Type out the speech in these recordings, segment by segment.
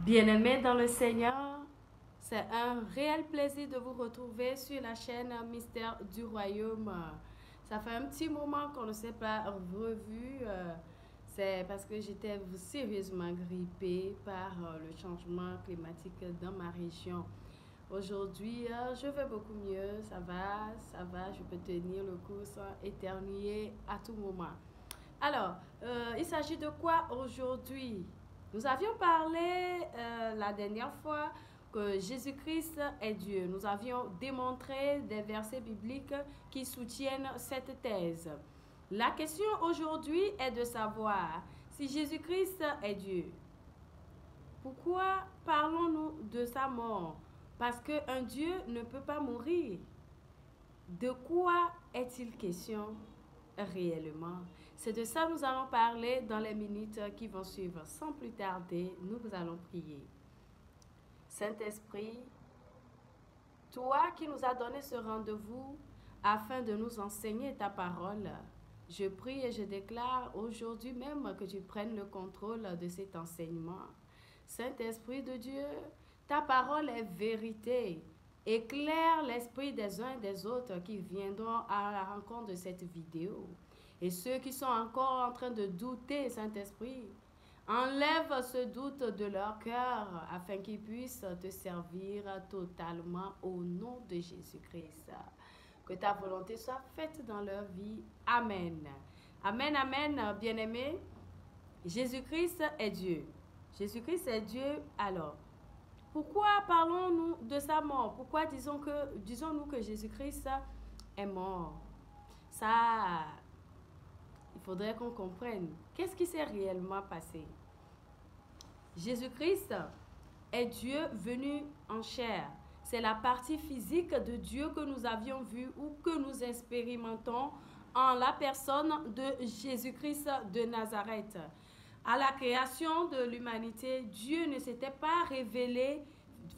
Bien-aimés dans le Seigneur, c'est un réel plaisir de vous retrouver sur la chaîne Mystère du Royaume. Ça fait un petit moment qu'on ne s'est pas revu. C'est parce que j'étais sérieusement grippée par le changement climatique dans ma région. Aujourd'hui, je vais beaucoup mieux. Ça va, je peux tenir le coup sans éternuer à tout moment. Alors, il s'agit de quoi aujourd'hui? Nous avions parlé la dernière fois que Jésus-Christ est Dieu. Nous avions démontré des versets bibliques qui soutiennent cette thèse. La question aujourd'hui est de savoir si Jésus-Christ est Dieu. Pourquoi parlons-nous de sa mort? Parce qu'un Dieu ne peut pas mourir. De quoi est-il question réellement? C'est de ça que nous allons parler dans les minutes qui vont suivre. Sans plus tarder, nous allons prier. Saint-Esprit, toi qui nous as donné ce rendez-vous afin de nous enseigner ta parole, je prie et je déclare aujourd'hui même que tu prennes le contrôle de cet enseignement. Saint-Esprit de Dieu, ta parole est vérité. Éclaire l'esprit des uns et des autres qui viendront à la rencontre de cette vidéo. Et ceux qui sont encore en train de douter, Saint-Esprit, enlève ce doute de leur cœur afin qu'ils puissent te servir totalement au nom de Jésus-Christ. Que ta volonté soit faite dans leur vie. Amen. Amen, amen, bien-aimés. Jésus-Christ est Dieu. Jésus-Christ est Dieu, alors. Pourquoi parlons-nous de sa mort? Pourquoi disons-nous que Jésus-Christ est mort? Ça, il faudrait qu'on comprenne. Qu'est-ce qui s'est réellement passé? Jésus-Christ est Dieu venu en chair. C'est la partie physique de Dieu que nous avions vue ou que nous expérimentons en la personne de Jésus-Christ de Nazareth. À la création de l'humanité, Dieu ne s'était pas révélé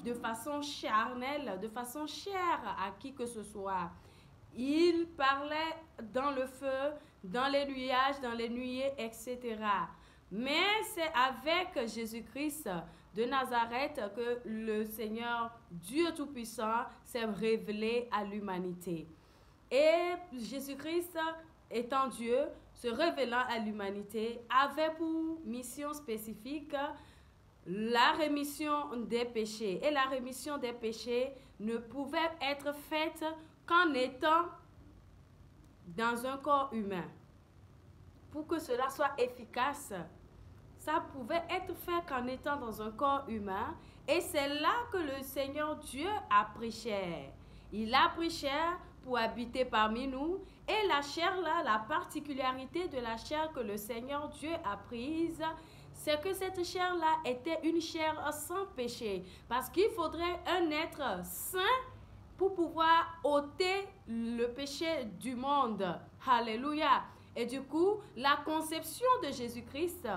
de façon charnelle, de façon chère à qui que ce soit. Il parlait dans le feu, dans les nuages, dans les nuées, etc. Mais c'est avec Jésus-Christ de Nazareth que le Seigneur Dieu Tout-Puissant s'est révélé à l'humanité. Et Jésus-Christ, étant Dieu, se révélant à l'humanité, avait pour mission spécifique la rémission des péchés. Et la rémission des péchés ne pouvait être faite qu'en étant dans un corps humain. Pour que cela soit efficace, ça pouvait être fait qu'en étant dans un corps humain. Et c'est là que le Seigneur Dieu a pris chair. Il a pris chair pour habiter parmi nous. Et la chair là, la particularité de la chair que le Seigneur Dieu a prise, c'est que cette chair-là était une chair sans péché. Parce qu'il faudrait un être saint pour pouvoir ôter le péché du monde. Alléluia. Et du coup, la conception de Jésus-Christ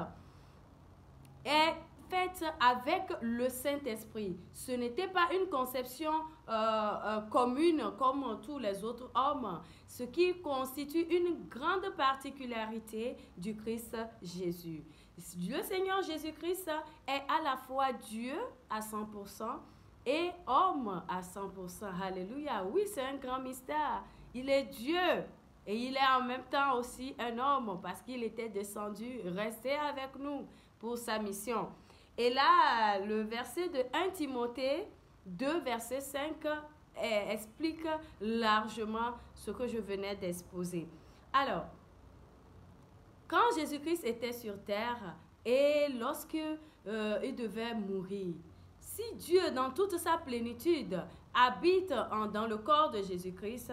est faite avec le Saint-Esprit. Ce n'était pas une conception commune comme tous les autres hommes, ce qui constitue une grande particularité du Christ Jésus. Le Seigneur Jésus-Christ est à la fois Dieu à 100% et homme à 100%. Alléluia. Oui, c'est un grand mystère. Il est Dieu. Et il est en même temps aussi un homme parce qu'il était descendu, resté avec nous pour sa mission. Et là, le verset de 1 Timothée 2, verset 5, explique largement ce que je venais d'exposer. Alors, quand Jésus-Christ était sur terre et lorsque il devait mourir, si Dieu, dans toute sa plénitude, habite dans le corps de Jésus-Christ,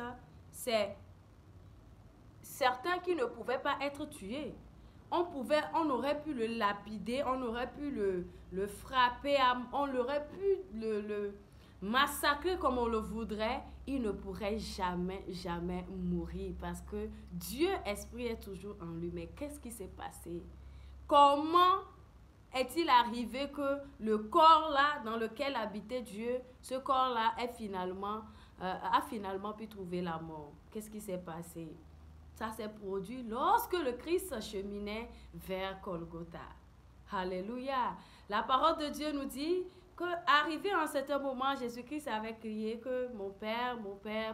c'est certains qui ne pouvaient pas être tués. On aurait pu le lapider, on aurait pu le frapper, on aurait pu le massacrer comme on le voudrait. Il ne pourrait jamais, jamais mourir parce que Dieu, Esprit, est toujours en lui. Mais qu'est-ce qui s'est passé? Comment est-il arrivé que le corps là dans lequel habitait Dieu, ce corps là a finalement pu trouver la mort? Qu'est-ce qui s'est passé? Ça s'est produit lorsque le Christ cheminait vers Golgotha. Alléluia. La parole de Dieu nous dit qu'arrivé à un certain moment, Jésus-Christ avait crié que mon Père,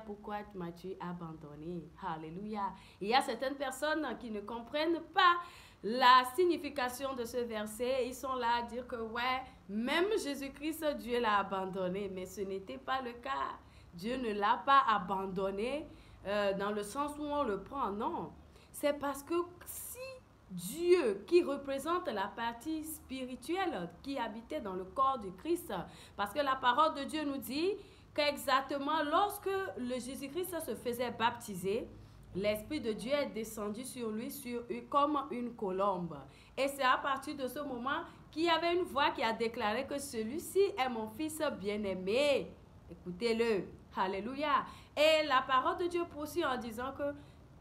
pourquoi m'as-tu abandonné? Alléluia. Il y a certaines personnes qui ne comprennent pas la signification de ce verset. Ils sont là à dire que ouais, même Jésus-Christ, Dieu l'a abandonné, mais ce n'était pas le cas. Dieu ne l'a pas abandonné dans le sens où on le prend, non. C'est parce que si Dieu, qui représente la partie spirituelle qui habitait dans le corps du Christ, parce que la parole de Dieu nous dit qu'exactement lorsque le Jésus-Christ se faisait baptiser, l'Esprit de Dieu est descendu sur lui comme une colombe. Et c'est à partir de ce moment qu'il y avait une voix qui a déclaré que celui-ci est mon fils bien-aimé. Écoutez-le. Alléluia. Et la parole de Dieu poursuit en disant que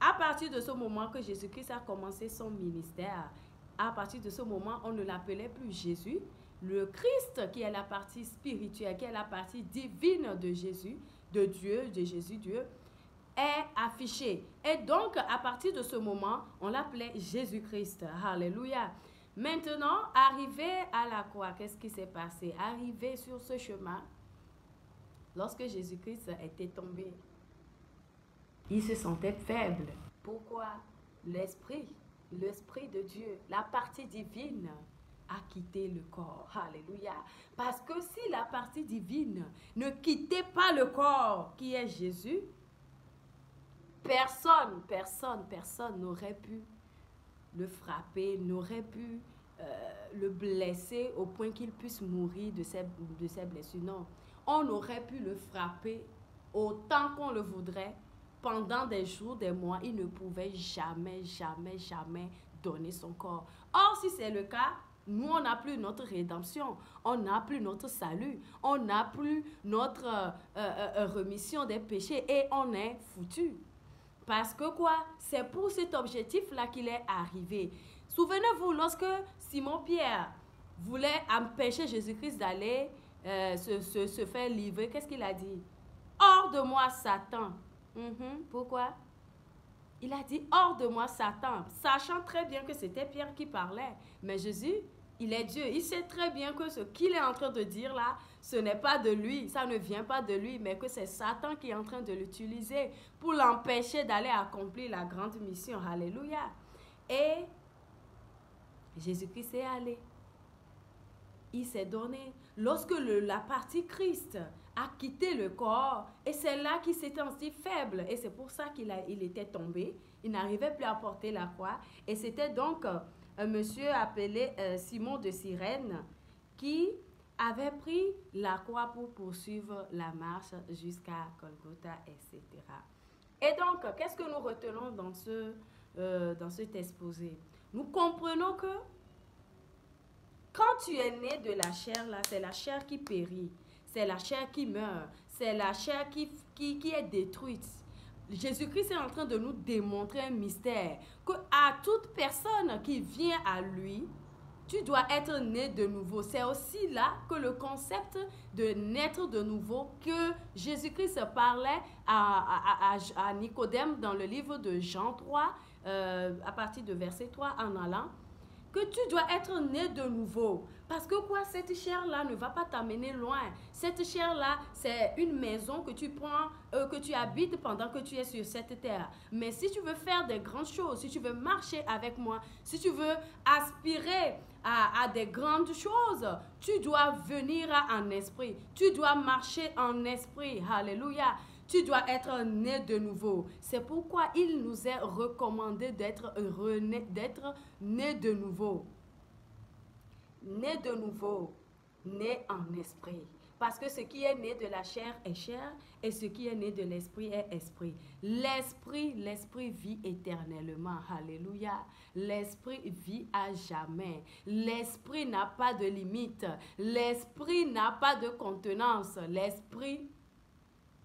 à partir de ce moment que Jésus-Christ a commencé son ministère, à partir de ce moment, on ne l'appelait plus Jésus. Le Christ, qui est la partie spirituelle, qui est la partie divine de Jésus, de Dieu, de Jésus, Dieu, est affiché. Et donc, à partir de ce moment, on l'appelait Jésus-Christ. Alléluia. Maintenant, arrivé à la croix, qu'est-ce qui s'est passé? Arrivé sur ce chemin, lorsque Jésus-Christ était tombé, il se sentait faible. Pourquoi? L'esprit de Dieu, la partie divine, a quitté le corps. Alléluia. Parce que si la partie divine ne quittait pas le corps qui est Jésus, personne n'aurait pu le frapper, n'aurait pu le blesser au point qu'il puisse mourir de ses blessures. Non, on aurait pu le frapper autant qu'on le voudrait. Pendant des jours, des mois, il ne pouvait jamais donner son corps. Or, si c'est le cas, nous, on n'a plus notre rédemption, on n'a plus notre salut, on n'a plus notre remission des péchés et on est foutu. Parce que quoi? C'est pour cet objectif-là qu'il est arrivé. Souvenez-vous, lorsque Simon-Pierre voulait empêcher Jésus-Christ d'aller se faire livrer, qu'est-ce qu'il a dit? Hors de moi, Satan. Pourquoi? Il a dit hors de moi Satan, sachant très bien que c'était Pierre qui parlait. Mais Jésus, il est Dieu. Il sait très bien que ce qu'il est en train de dire là, ce n'est pas de lui, ça ne vient pas de lui, mais que c'est Satan qui est en train de l'utiliser pour l'empêcher d'aller accomplir la grande mission. Alléluia. Et Jésus-Christ est allé. Il s'est donné. Lorsque la partie Christ a quitté le corps, et c'est là qu'il s'est senti faible, et c'est pour ça qu'il était tombé, il n'arrivait plus à porter la croix, et c'était donc un monsieur appelé Simon de Cyrène qui avait pris la croix pour poursuivre la marche jusqu'à Golgotha, etc. Et donc, qu'est-ce que nous retenons dans cet exposé? Nous comprenons que quand tu es né de la chair, là, c'est la chair qui périt, c'est la chair qui meurt, c'est la chair qui est détruite. Jésus-Christ est en train de nous démontrer un mystère, que à toute personne qui vient à lui, tu dois être né de nouveau. C'est aussi là que le concept de naître de nouveau, que Jésus-Christ parlait à Nicodème dans le livre de Jean 3, à partir de verset 3 en allant, que tu dois être né de nouveau. Parce que quoi, cette chair-là ne va pas t'amener loin. Cette chair-là, c'est une maison que tu prends, que tu habites pendant que tu es sur cette terre. Mais si tu veux faire des grandes choses, si tu veux marcher avec moi, si tu veux aspirer à des grandes choses, tu dois venir en esprit. Tu dois marcher en esprit. Alléluia. Tu dois être né de nouveau. C'est pourquoi il nous est recommandé d'être né de nouveau. Né de nouveau, né en esprit. Parce que ce qui est né de la chair est chair et ce qui est né de l'esprit est esprit. L'esprit vit éternellement. Alléluia. L'esprit vit à jamais. L'esprit n'a pas de limite. L'esprit n'a pas de contenance. L'esprit,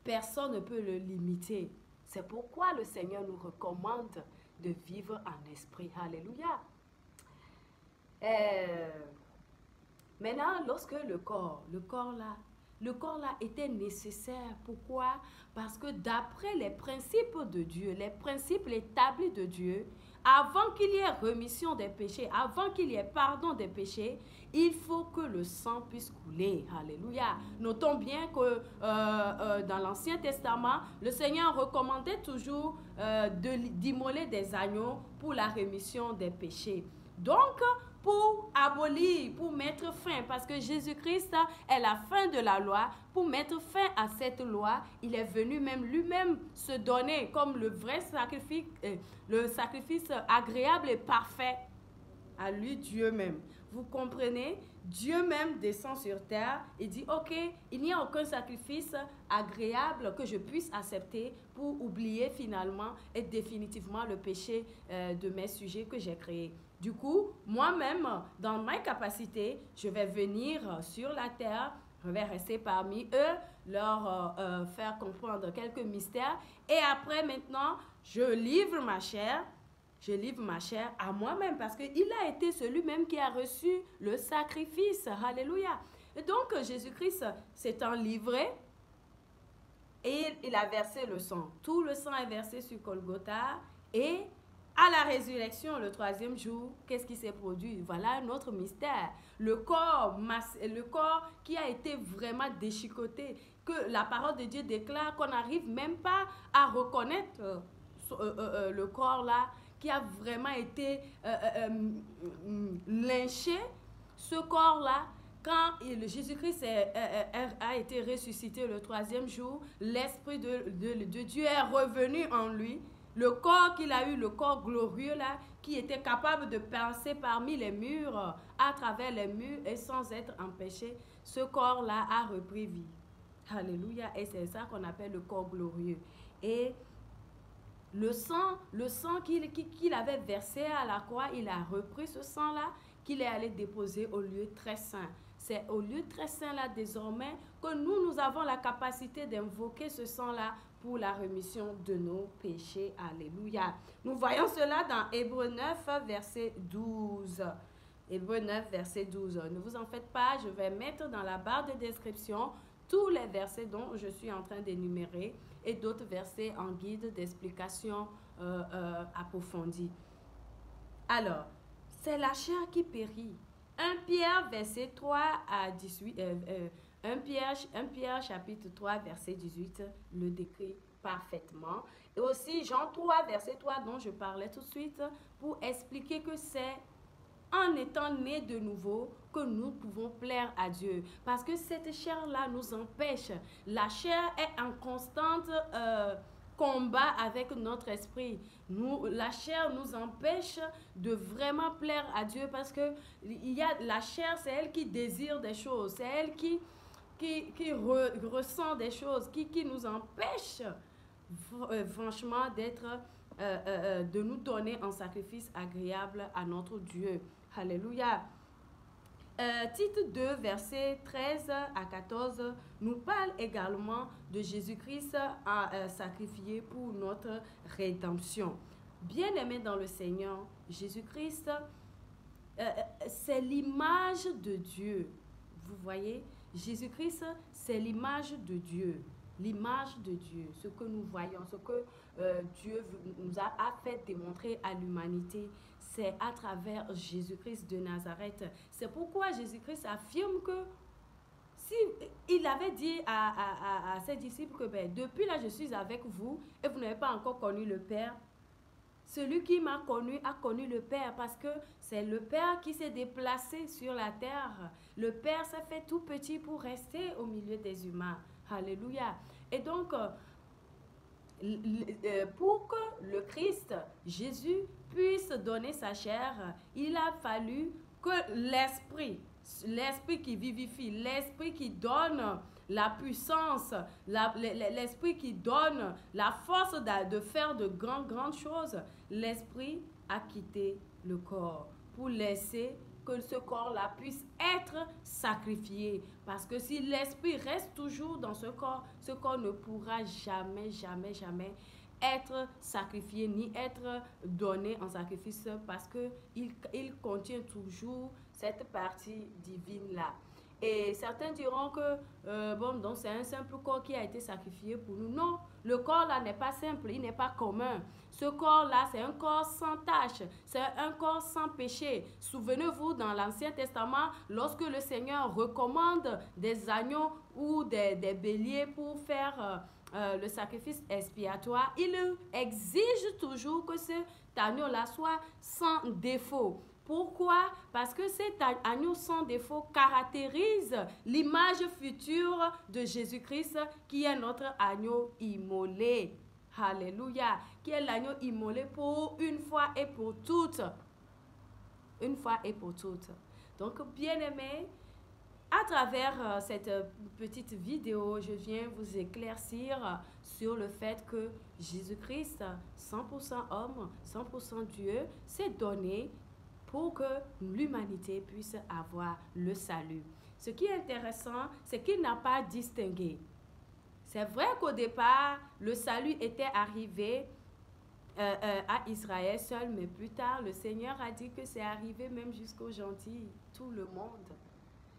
personne ne peut le limiter. C'est pourquoi le Seigneur nous recommande de vivre en esprit. Alléluia. Maintenant, lorsque le corps là était nécessaire. Pourquoi? Parce que d'après les principes de Dieu, les principes établis de Dieu, avant qu'il y ait rémission des péchés, avant qu'il y ait pardon des péchés, il faut que le sang puisse couler. Alléluia. Notons bien que dans l'Ancien Testament, le Seigneur recommandait toujours d'immoler des agneaux pour la rémission des péchés. Donc, pour abolir, pour mettre fin, parce que Jésus-Christ est la fin de la loi, pour mettre fin à cette loi, il est venu même lui-même se donner comme le vrai sacrifice, le sacrifice agréable et parfait à lui, Dieu même. Vous comprenez? Dieu même descend sur terre et dit, ok, il n'y a aucun sacrifice agréable que je puisse accepter pour oublier finalement et définitivement le péché de mes sujets que j'ai créés. Du coup, moi-même, dans ma capacité, je vais venir sur la terre, je vais rester parmi eux, leur faire comprendre quelques mystères. Et après, maintenant, je livre ma chair à moi-même parce qu'il a été celui-même qui a reçu le sacrifice. Alléluia. Et donc, Jésus-Christ s'étant livré et il a versé le sang. Tout le sang est versé sur Golgotha et à la résurrection, le 3e jour, qu'est-ce qui s'est produit? Voilà un autre mystère. Le corps qui a été vraiment déchiqueté, que la parole de Dieu déclare qu'on n'arrive même pas à reconnaître le corps là, qui a vraiment été lynché. Ce corps-là, quand Jésus-Christ a été ressuscité le 3e jour, l'Esprit de Dieu est revenu en lui. Le corps qu'il a eu, le corps glorieux là, qui était capable de passer parmi les murs, à travers les murs et sans être empêché, ce corps-là a repris vie. Alléluia. Et c'est ça qu'on appelle le corps glorieux. Et le sang qu'il avait versé à la croix, il a repris ce sang-là qu'il est allé déposer au lieu très saint. C'est au lieu très saint là désormais que nous avons la capacité d'invoquer ce sang-là pour la rémission de nos péchés. Alléluia. Nous voyons cela dans Hébreux 9, verset 12. Hébreux 9, verset 12. Ne vous en faites pas, je vais mettre dans la barre de description tous les versets dont je suis en train d'énumérer et d'autres versets en guide d'explication approfondie. Alors, c'est la chair qui périt. 1 Pierre, verset 3 à 18, 1 Pierre, chapitre 3, verset 18, le décrit parfaitement. Et aussi Jean 3, verset 3, dont je parlais tout de suite, pour expliquer que c'est en étant nés de nouveau que nous pouvons plaire à Dieu. Parce que cette chair-là nous empêche. La chair est en constante combat avec notre esprit. La chair nous empêche de vraiment plaire à Dieu parce que la chair, c'est elle qui désire des choses. C'est elle qui ressent des choses, qui nous empêche franchement de nous donner un sacrifice agréable à notre Dieu. Alléluia. Tite 2, versets 13 à 14, nous parle également de Jésus-Christ sacrifié pour notre rédemption. Bien-aimé dans le Seigneur, Jésus-Christ, c'est l'image de Dieu. Vous voyez, Jésus-Christ, c'est l'image de Dieu. L'image de Dieu, ce que nous voyons, ce que Dieu nous a fait démontrer à l'humanité, c'est à travers Jésus-Christ de Nazareth. C'est pourquoi Jésus-Christ affirme que si il avait dit à ses disciples que depuis là je suis avec vous et vous n'avez pas encore connu le Père, celui qui m'a connu a connu le Père parce que c'est le Père qui s'est déplacé sur la terre. Le Père s'est fait tout petit pour rester au milieu des humains. Alléluia. Et donc, pour que le Christ, Jésus, puisse donner sa chair, il a fallu que l'esprit qui vivifie, l'esprit qui donne la puissance, l'esprit qui donne la force de faire de grandes choses, l'esprit a quitté le corps pour laisser que ce corps-là puisse être sacrifié. Parce que si l'esprit reste toujours dans ce corps ne pourra jamais être sacrifié ni être donné en sacrifice parce qu'il contient toujours cette partie divine-là. Et certains diront que, bon, donc c'est un simple corps qui a été sacrifié pour nous. Non, le corps là n'est pas simple, il n'est pas commun. Ce corps-là, c'est un corps sans tache, c'est un corps sans péché. Souvenez-vous, dans l'Ancien Testament, lorsque le Seigneur recommande des agneaux ou des béliers pour faire le sacrifice expiatoire, il exige toujours que cet agneau-là soit sans défaut. Pourquoi? Parce que cet agneau sans défaut caractérise l'image future de Jésus-Christ qui est notre agneau immolé. Alléluia. Qui est l'agneau immolé pour une fois et pour toutes. Une fois et pour toutes. Donc, bien-aimés, à travers cette petite vidéo, je viens vous éclaircir sur le fait que Jésus-Christ, 100% homme, 100% Dieu, s'est donné pour que l'humanité puisse avoir le salut. Ce qui est intéressant, c'est qu'il n'a pas distingué. C'est vrai qu'au départ, le salut était arrivé à Israël seul, mais plus tard, le Seigneur a dit que c'est arrivé même jusqu'aux gentils, tout le monde.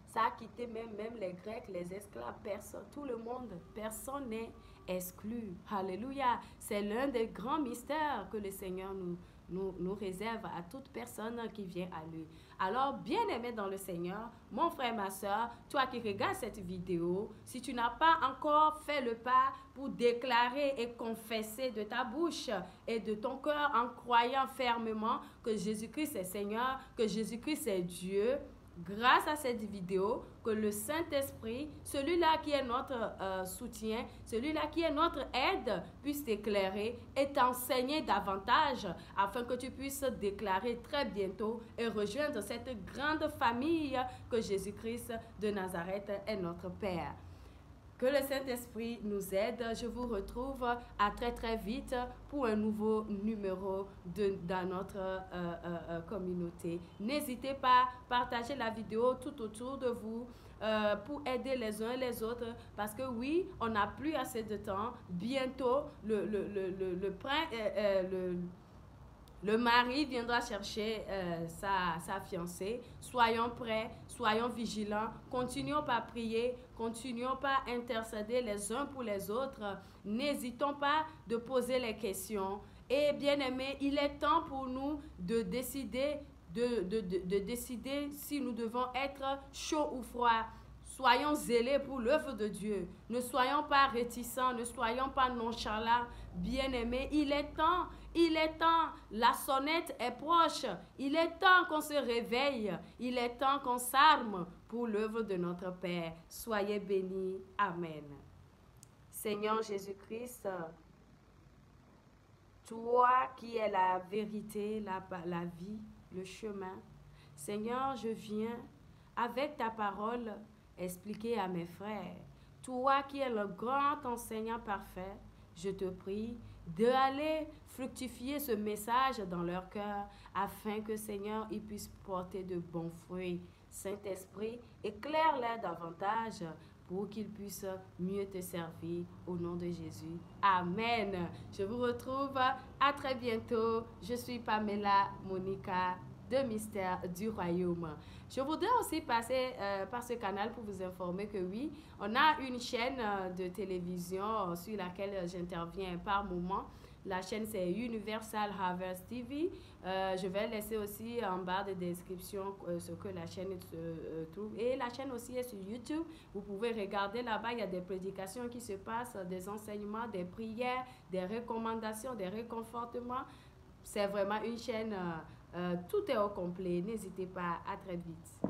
Ça a quitté même les Grecs, les esclaves, personne, tout le monde, personne n'est exclu. Alléluia. C'est l'un des grands mystères que le Seigneur nous réserve à toute personne qui vient à lui. Alors, bien-aimé dans le Seigneur, mon frère, ma soeur, toi qui regardes cette vidéo, si tu n'as pas encore fait le pas pour déclarer et confesser de ta bouche et de ton cœur en croyant fermement que Jésus-Christ est Seigneur, que Jésus-Christ est Dieu, grâce à cette vidéo, que le Saint-Esprit, celui-là qui est notre soutien, celui-là qui est notre aide, puisse t'éclairer et t'enseigner davantage afin que tu puisses déclarer très bientôt et rejoindre cette grande famille que Jésus-Christ de Nazareth est notre Père. Que le Saint-Esprit nous aide. Je vous retrouve à très vite pour un nouveau numéro dans notre communauté. N'hésitez pas à partager la vidéo tout autour de vous pour aider les uns et les autres parce que oui, on n'a plus assez de temps. Bientôt, le mari viendra chercher sa fiancée. Soyons prêts, soyons vigilants, continuons par prier, continuons par intercéder les uns pour les autres. N'hésitons pas de poser les questions. Et bien aimé, il est temps pour nous de décider, de décider si nous devons être chauds ou froids. Soyons zélés pour l'œuvre de Dieu. Ne soyons pas réticents, ne soyons pas nonchalants. Bien-aimés, il est temps, la sonnette est proche. Il est temps qu'on se réveille. Il est temps qu'on s'arme pour l'œuvre de notre Père. Soyez bénis. Amen. Seigneur Jésus-Christ, toi qui es la vérité, la vie, le chemin. Seigneur, je viens avec ta parole expliquer à mes frères, toi qui es le grand enseignant parfait, je te prie d'aller fructifier ce message dans leur cœur afin que, Seigneur, ils puissent porter de bons fruits. Saint-Esprit, éclaire-les davantage pour qu'ils puissent mieux te servir au nom de Jésus. Amen. Je vous retrouve à très bientôt. Je suis Pamela Monica de Mystère du Royaume. Je voudrais aussi passer par ce canal pour vous informer que oui, on a une chaîne de télévision sur laquelle j'interviens par moment. La chaîne c'est Universal Harvest TV. Je vais laisser aussi en barre de description ce que la chaîne se trouve. Et la chaîne aussi est sur YouTube. Vous pouvez regarder là-bas, il y a des prédications qui se passent, des enseignements, des prières, des recommandations, des réconfortements. C'est vraiment une chaîne, tout est au complet. N'hésitez pas, à très vite.